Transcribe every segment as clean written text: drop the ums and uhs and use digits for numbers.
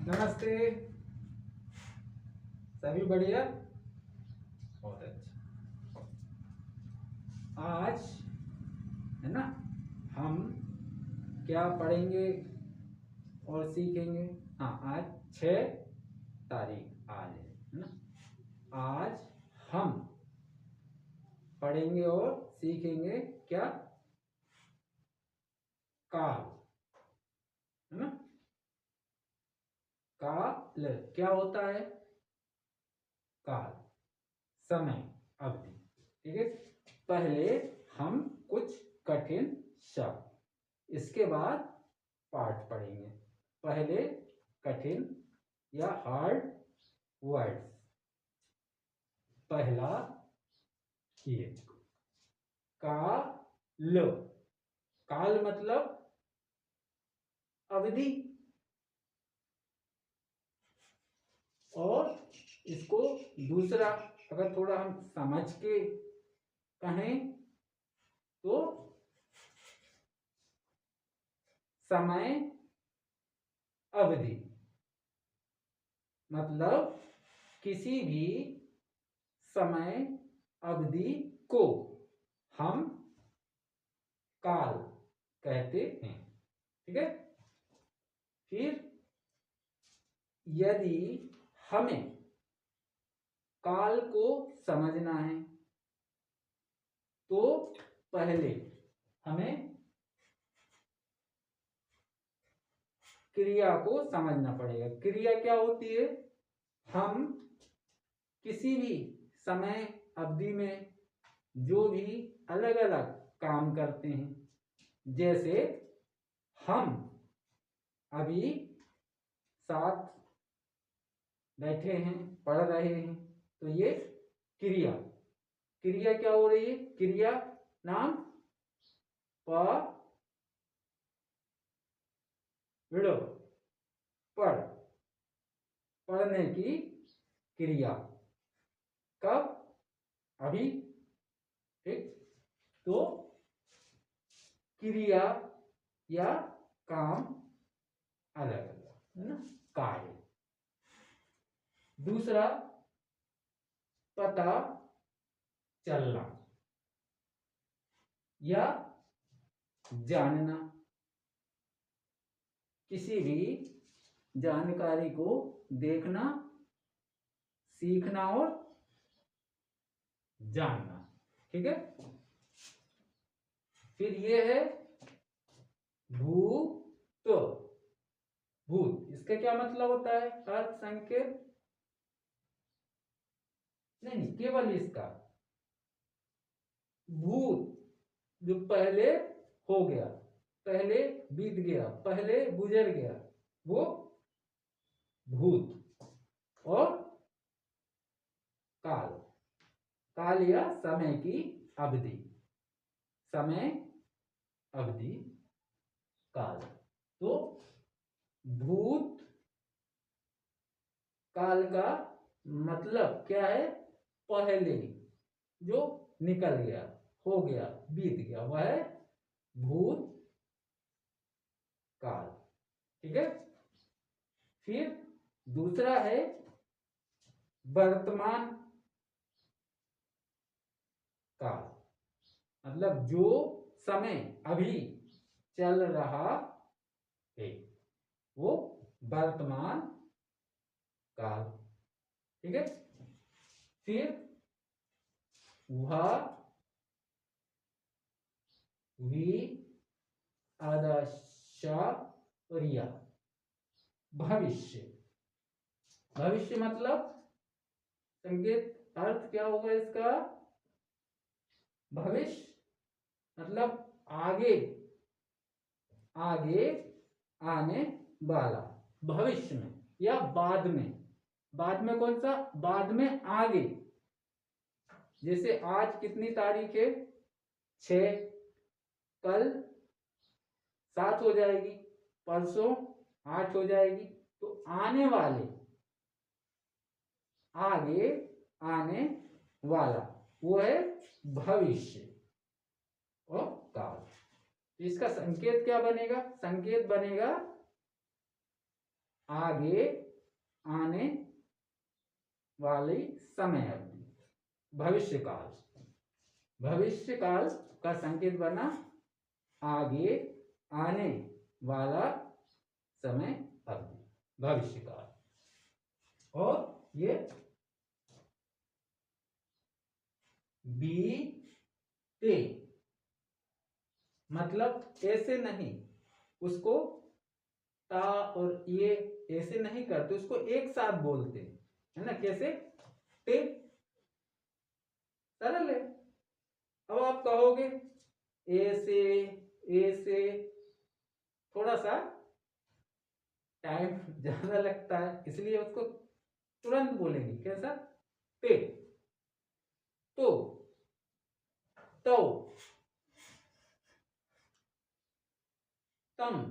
नमस्ते। सभी बढ़िया। बहुत अच्छा। आज है ना, हम क्या पढ़ेंगे और सीखेंगे। हाँ, आज 6 तारीख आज है ना। आज हम पढ़ेंगे और सीखेंगे क्या, काल, है ना। काल क्या होता है? काल समय, अवधि। ठीक है। पहले हम कुछ कठिन शब्द, इसके बाद पाठ पढ़ेंगे। पहले कठिन या हार्ड वर्ड्स। पहला ये काल। काल मतलब अवधि। और इसको दूसरा अगर थोड़ा हम समझ के कहें तो समय अवधि। मतलब किसी भी समय अवधि को हम काल कहते हैं। ठीक है। फिर यदि हमें काल को समझना है तो पहले हमें क्रिया को समझना पड़ेगा। क्रिया क्या होती है? हम किसी भी समय अवधि में जो भी अलग अलग काम करते हैं, जैसे हम अभी साथ बैठे हैं, पढ़ रहे हैं, तो ये क्रिया। क्रिया क्या हो रही है? क्रिया नाम पढ़, पढ़, पढ़ने की क्रिया। कब? अभी। ठीक। तो क्रिया या काम अलग अलग है ना, कार्य। दूसरा पता चलना या जानना। किसी भी जानकारी को देखना, सीखना और जानना। ठीक है। फिर ये है भूत। भूत, इसका क्या मतलब होता है? अर्थ, संकेत? नहीं, केवल इसका भूत, जो पहले हो गया, पहले बीत गया, पहले गुजर गया, वो भूत। और काल, काल या समय की अवधि। समय अवधि काल। तो भूत काल का मतलब क्या है? पहले जो निकल गया, हो गया, बीत गया, वह है भूत काल। ठीक है। फिर दूसरा है वर्तमान काल। मतलब जो समय अभी चल रहा है, वो वर्तमान काल। ठीक है। फिर वह वी आदर्शरिया, भविष्य। भविष्य मतलब संकेत, अर्थ क्या होगा इसका? भविष्य मतलब आगे, आगे आने वाला। भविष्य में या बाद में। बाद में कौन सा? बाद में आगे। जैसे आज कितनी तारीख है? 6। कल 7 हो जाएगी, परसों 8 हो जाएगी। तो आने वाले, आगे आने वाला, वो है भविष्य और काल। तो इसका संकेत क्या बनेगा? संकेत बनेगा आगे आने वाली समय अवधि। भविष्यकाल, भविष्यकाल का संकेत बना आगे आने वाला समय अवधि, भविष्यकाल। और ये बीते, मतलब ऐसे नहीं, उसको ता और ये ऐसे नहीं करते, उसको एक साथ बोलते है ना। कैसे? ते, सरल है। अब आप कहोगे ऐसे ऐसे, थोड़ा सा टाइम ज्यादा लगता है, इसलिए उसको तुरंत बोलेंगे। कैसा? ते, तो, तो, तम,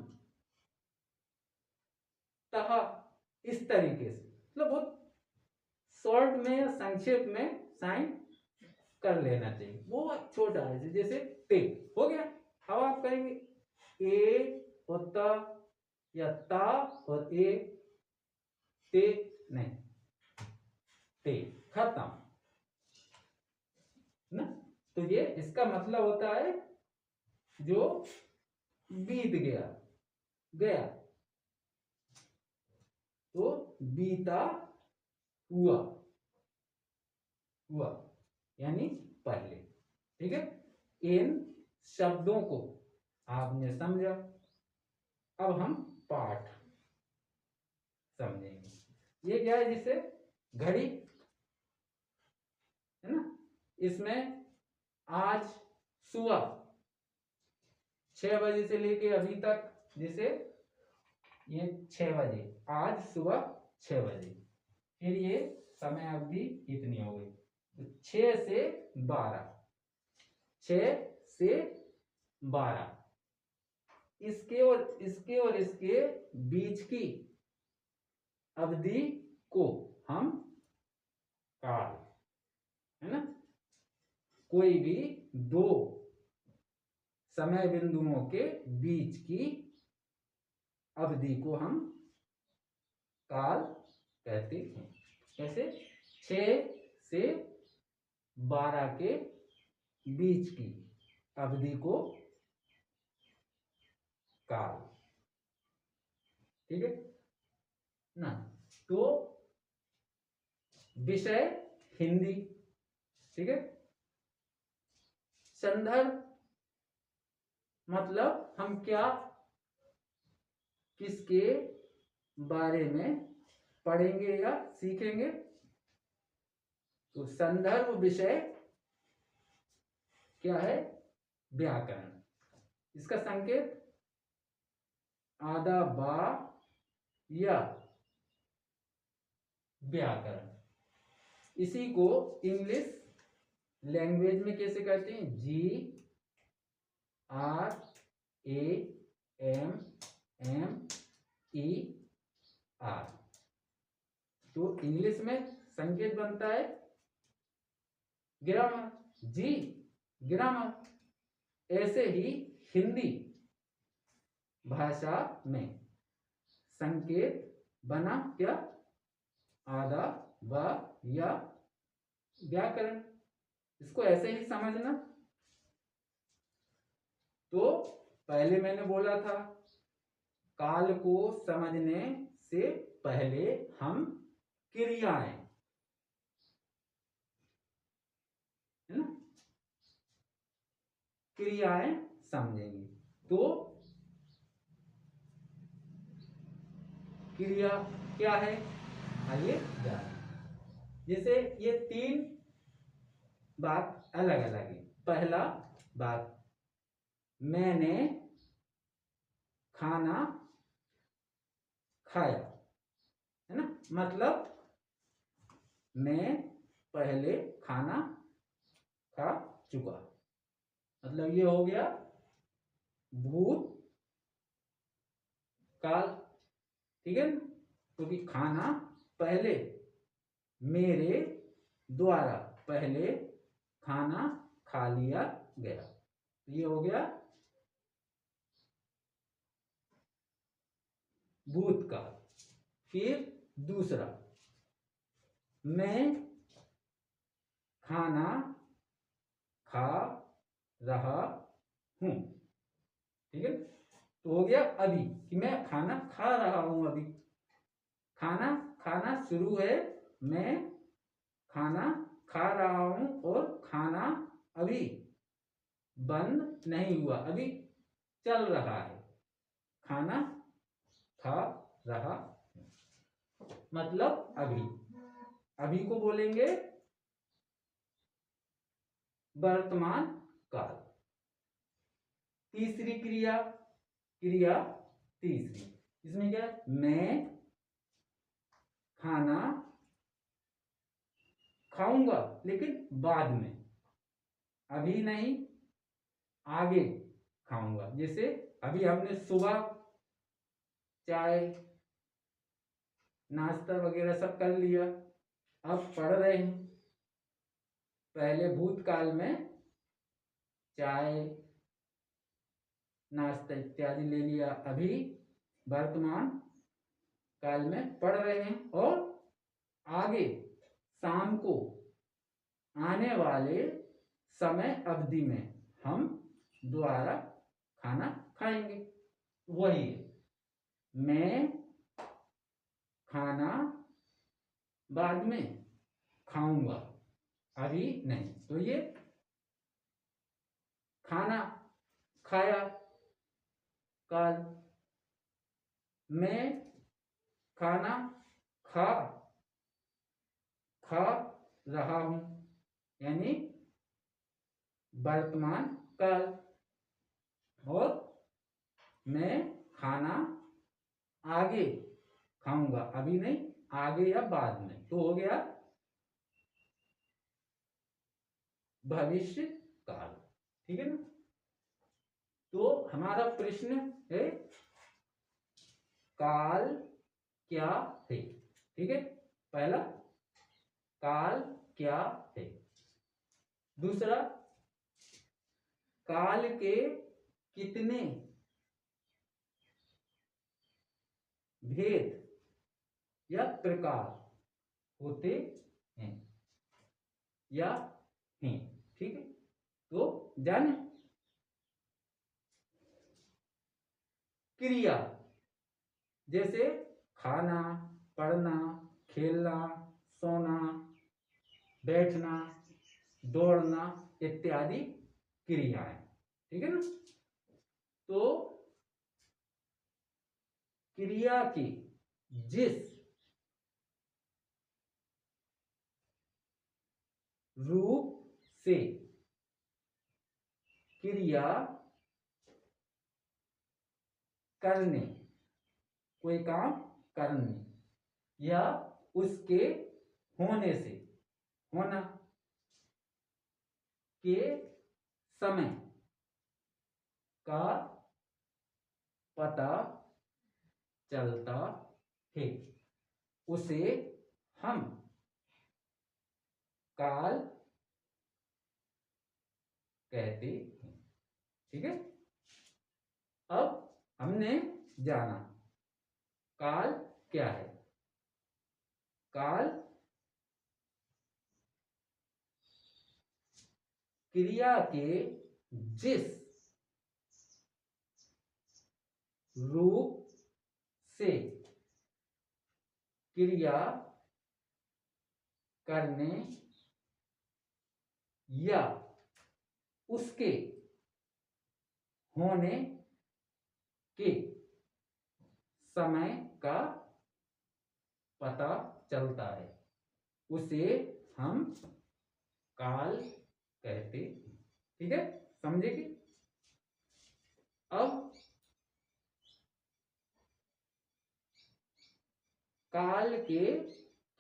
तह, इस तरीके से, मतलब बहुत शॉर्ट में या संक्षेप में साइन कर लेना चाहिए। वो छोटा है, जैसे ते हो गया। अब आप कहेंगे ए और त या ता और ए, ते नहीं, ते, खत्म ना। तो ये इसका मतलब होता है जो बीत गया, गया, तो बीता हुआ, हुआ यानी पहले। ठीक है, इन शब्दों को आपने समझा। अब हम पाठ समझेंगे। ये क्या है? जिसे घड़ी है ना, इसमें आज सुबह 6 बजे से लेके अभी तक, जैसे ये 6 बजे, आज सुबह 6 बजे, फिर ये समय अवधि इतनी हो गई, तो 6 से 12, 6 से 12, इसके और इसके बीच की अवधि को हम काल, है ना, कोई भी दो समय बिंदुओं के बीच की अवधि को हम काल कहते हैं। कैसे? 6 से 12 के बीच की अवधि को काल। ठीक है ना। तो विषय हिंदी। ठीक है, संदर्भ मतलब हम क्या, किसके बारे में पढ़ेंगे या सीखेंगे। तो संदर्भ विषय क्या है? व्याकरण। इसका संकेत आधा बा या व्याकरण। इसी को इंग्लिश लैंग्वेज में कैसे कहते हैं? GRAMMER। तो इंग्लिश में संकेत बनता है ग्रामर, जी, ग्रामर। ऐसे ही हिंदी भाषा में संकेत बना क्या? आधा व या व्याकरण। इसको ऐसे ही समझना। तो पहले मैंने बोला था, काल को समझने से पहले हम क्रियाएं, है ना, क्रियाएं समझेंगे। तो क्रिया क्या है? आइए जानें। जैसे ये 3 बात अलग अलग है। पहला बात, मैंने खाना खाया, है ना, मतलब मैं पहले खाना खा चुका, मतलब ये हो गया भूत काल। ठीक है, क्योंकि खाना पहले, मेरे द्वारा पहले खाना खा लिया गया, ये हो गया भूतकाल। फिर दूसरा, मैं खाना खा रहा हूं। ठीक है, तो हो गया अभी कि मैं खाना खा रहा हूं। अभी खाना खाना शुरू है, मैं खाना खा रहा हूं, और खाना अभी बंद नहीं हुआ, अभी चल रहा है। खाना खा रहा मतलब अभी। अभी को बोलेंगे वर्तमान काल। तीसरी क्रिया, क्रिया तीसरी, इसमें क्या है, मैं खाना खाऊंगा लेकिन बाद में, अभी नहीं, आगे खाऊंगा। जैसे अभी हमने सुबह चाय नाश्ता वगैरह सब कर लिया, अब पढ़ रहे हैं। पहले भूतकाल में चाय नाश्ता इत्यादि ले लिया, अभी वर्तमान काल में पढ़ रहे हैं, और आगे शाम को आने वाले समय अवधि में हम दोबारा खाना खाएंगे। वही है, मैं खाना बाद में खाऊंगा, अभी नहीं। तो ये खाना खाया काल, मैं खाना खा रहा हूं यानी वर्तमान काल, और मैं खाना आगे खाऊंगा, अभी नहीं, आगे या बाद में। तो हो गया भविष्य काल। ठीक है ना। तो हमारा प्रश्न है काल क्या है। ठीक है, पहला काल क्या है। दूसरा, काल के कितने भेद या प्रकार होते हैं या हैं। ठीक है, तो जाने क्रिया, जैसे खाना, पढ़ना, खेलना, सोना, बैठना, दौड़ना इत्यादि क्रियाएं। ठीक है ना। तो क्रिया की जिस रूप से क्रिया करने, कोई काम करने या उसके होने से, होना के समय का पता चलता है, उसे हम काल कहते हैं। ठीक है, अब हमने जाना काल क्या है। काल क्रिया के जिस रूप से क्रिया करने या उसके होने के समय का पता चलता है, उसे हम काल कहते हैं। ठीक है, समझे कि अब काल के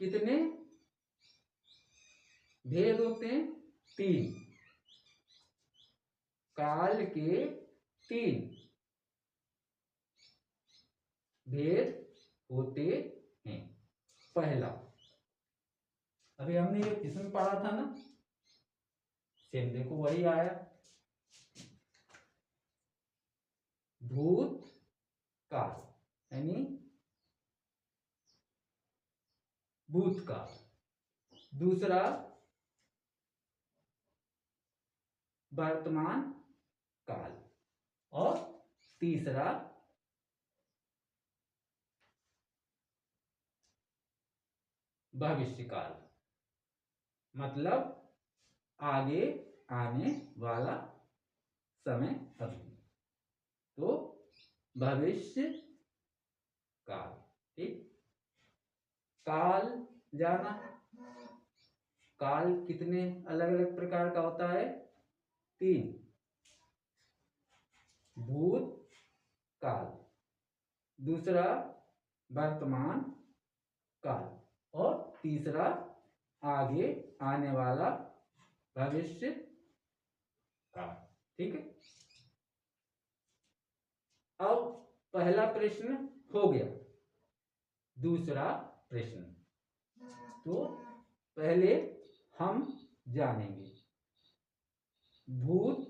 कितने भेद होते हैं, 3। काल के 3 भेद होते हैं। पहला, अभी हमने ये इसमें पढ़ा था ना, सेम देखो वही आया, भूत काल यानी भूतकाल, दूसरा वर्तमान काल और तीसरा भविष्य काल, मतलब आगे आने वाला समय अवधि। तो भविष्य काल, ठीक। काल जाना, काल कितने अलग अलग प्रकार का होता है? 3। भूत काल, दूसरा वर्तमान काल और तीसरा आगे आने वाला भविष्य काल, ठीक है। अब पहला प्रश्न हो गया, दूसरा प्रश्न तो पहले हम जानेंगे भूत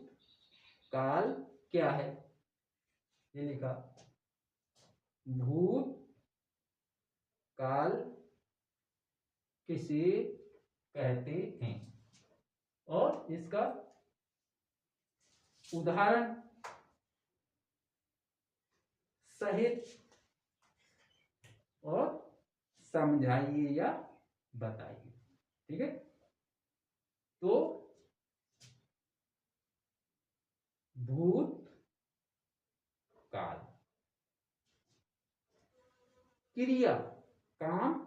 काल क्या है। ये लिखा, भूत काल किसे कहते हैं और इसका उदाहरण सहित और समझाइए या बताइए, ठीक है। तो भूत काल, क्रिया, काम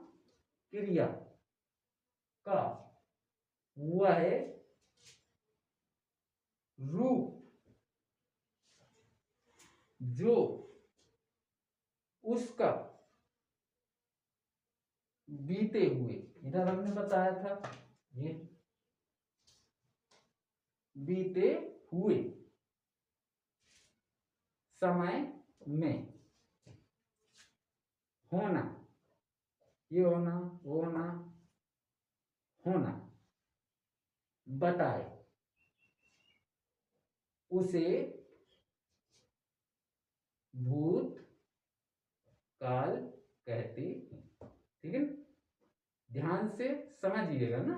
क्रिया का वह रूप जो उसका बीते हुए, इधर हमने बताया था ये बीते हुए समय में होना, ये होना वो होना होना बताए, उसे भूत काल कहते हैं, ठीक है। ध्यान से समझिएगा ना।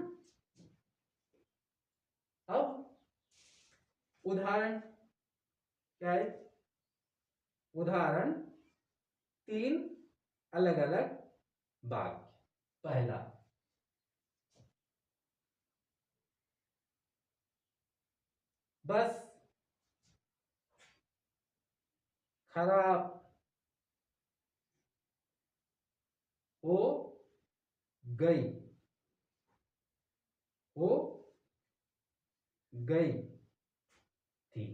अब उदाहरण क्या है? उदाहरण 3 अलग अलग वाक्य। पहला, बस खराब हो गई, हो गई थी,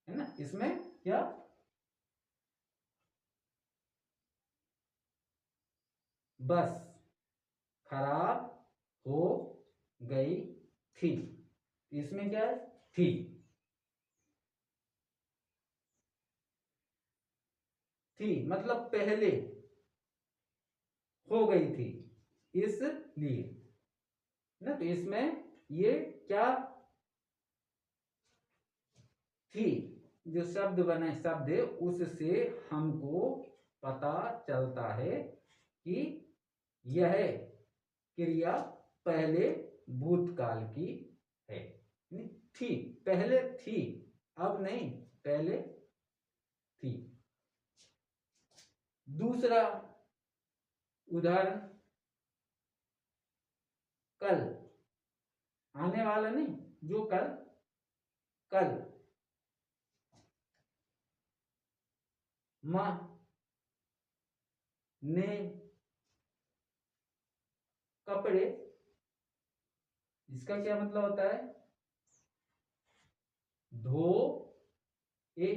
है ना। इसमें क्या, बस खराब हो गई थी, इसमें क्या है? थी। थी मतलब पहले हो गई थी, इसलिए ना। तो इसमें ये क्या थी, जो शब्द बने, शब्द उससे हमको पता चलता है कि यह क्रिया पहले भूतकाल की है। थी, पहले थी, अब नहीं, पहले थी। दूसरा उदाहरण, कल, आने वाला नहीं, जो कल, कल मां ने कपड़े, इसका क्या मतलब होता है? धोए,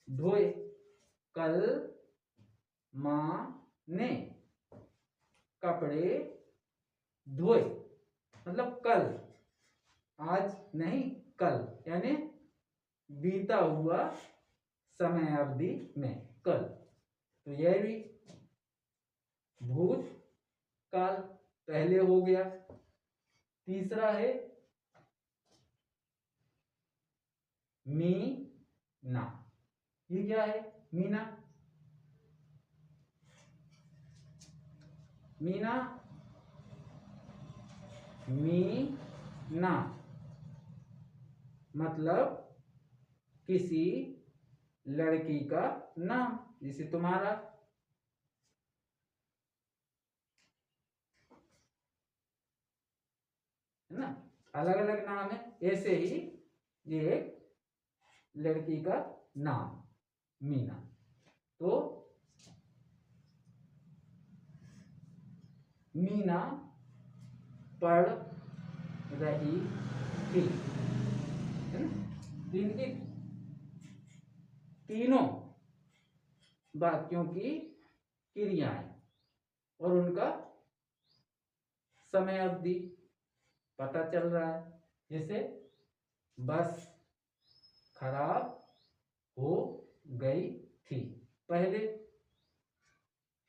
धोए। कल मां ने कपड़े धोए, मतलब कल, आज नहीं, कल, यानी बीता हुआ समय अवधि में कल। तो यह भी भूत काल पहले हो गया। तीसरा है मीना, ये क्या है? मीना, मीना, मीना मतलब किसी लड़की का नाम, जैसे तुम्हारा। है ना, अलग अलग नाम है, ऐसे ही ये एक लड़की का नाम मीना। तो मीना पढ़ रही थी, है ना। तो इनकी तीनों वाक्यों की क्रियाएं और उनका समय अवधि पता चल रहा है। जैसे बस खराब हो गई थी पहले,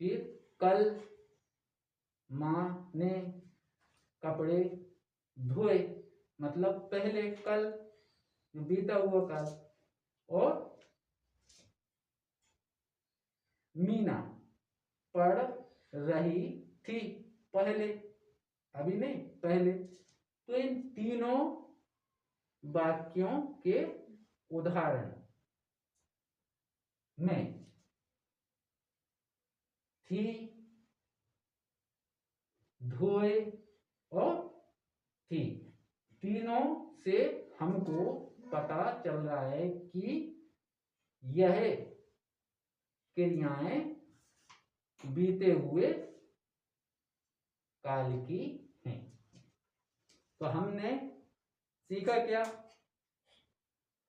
फिर कल माँ ने कपड़े धोए मतलब पहले, कल बीता हुआ कल। और मीना पढ़ रही थी पहले, अभी नहीं पहले। तो इन तीनों वाक्यों के उदाहरण में थी, धोए और थी, तीनों से हमको पता चल रहा है कि यह क्रियाएं बीते हुए काल की हैं। तो हमने सीखा क्या?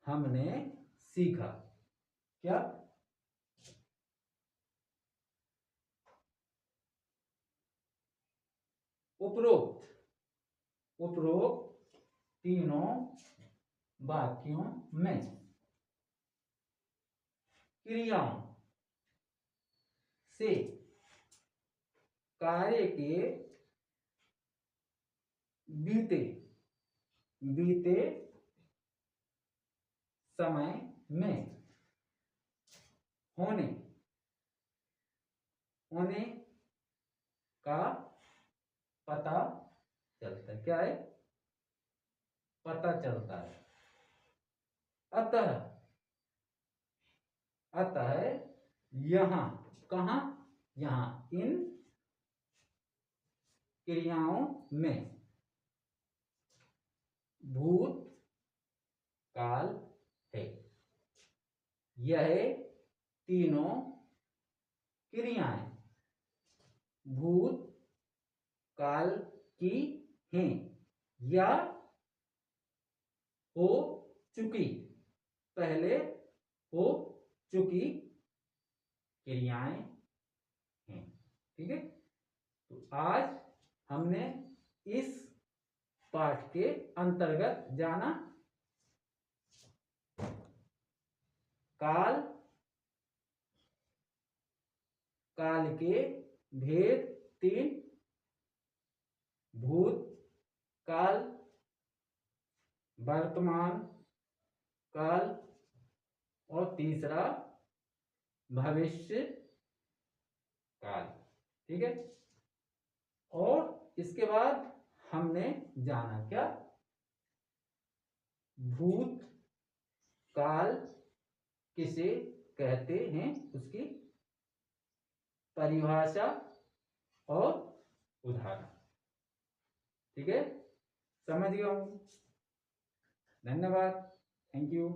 हमने सीखा क्या? उपरोक्त तीनों वाक्यों में क्रियाओं से कार्य के बीते समय में होने का पता चलता है। क्या है? पता चलता है। अतः यहाँ, कहाँ? यहाँ इन क्रियाओं में भूत काल है। यह तीनों क्रियाएं भूत काल की हैं या हो चुकी, पहले हो चुकी क्रियाएं हैं। ठीक है। तो आज हमने इस पाठ के अंतर्गत जाना काल के भेद 3, भूत काल, वर्तमान काल और तीसरा भविष्य काल। ठीक है। और इसके बाद हमने जाना क्या? भूत काल किसे कहते हैं, उसकी परिभाषा और उदाहरण। ठीक है, समझ गया हूं। धन्यवाद, थैंक यू।